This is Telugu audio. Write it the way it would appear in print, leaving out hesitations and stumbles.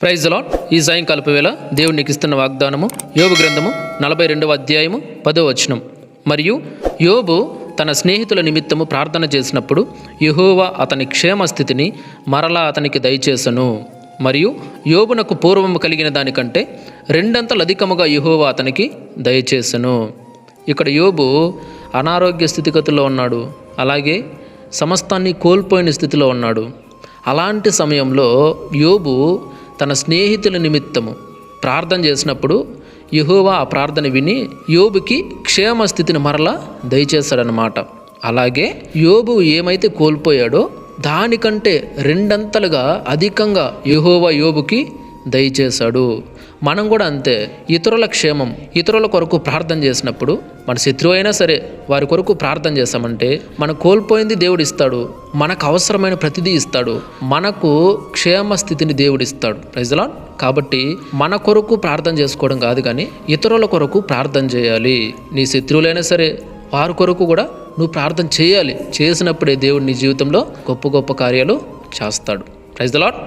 Praise the lord. ఈ సాయంకాలపు వేళ దేవుడు నీకు ఇస్తున్న వాగ్దానము యోబు గ్రంథము 42వ అధ్యాయము 10వ వచనం. మరియు యోబు తన స్నేహితుల నిమిత్తము ప్రార్థన చేసినప్పుడు యెహోవా అతని క్షేమ స్థితిని మరలా అతనికి దయచేసను. మరియు యోబునకు పూర్వము కలిగిన దానికంటే రెండంతలు అధికముగా యెహోవా అతనికి దయచేసను. ఇక్కడ యోబు అనారోగ్య స్థితిగతుల్లో ఉన్నాడు, అలాగే సమస్తాన్ని కోల్పోయిన స్థితిలో ఉన్నాడు. అలాంటి సమయంలో యోబు తన స్నేహితుల నిమిత్తము ప్రార్థన చేసినప్పుడు యెహోవా ఆ ప్రార్థన విని యోబుకి క్షేమ స్థితిని మరలా దయచేశాడనమాట. అలాగే యోబు ఏమైతే కోల్పోయాడో దానికంటే రెండంతలుగా అధికంగా యెహోవా యోబుకి దయచేశాడు. మనం కూడా అంతే. ఇతరుల క్షేమం, ఇతరుల కొరకు ప్రార్థన చేసినప్పుడు మన శత్రువు అయినా సరే వారి కొరకు ప్రార్థన చేస్తామంటే మనం కోల్పోయింది దేవుడు ఇస్తాడు, మనకు అవసరమైన ప్రతిదీ ఇస్తాడు, మనకు క్షేమ స్థితిని దేవుడు ఇస్తాడు. Praise the lord. కాబట్టి మన కొరకు ప్రార్థన చేసుకోవడం కాదు, కానీ ఇతరుల కొరకు ప్రార్థన చేయాలి. నీ శత్రువులైనా సరే వారి కొరకు కూడా నువ్వు ప్రార్థన చేయాలి. చేసినప్పుడే దేవుడు నీ జీవితంలో గొప్ప గొప్ప కార్యాలు చేస్తాడు. Praise the lord.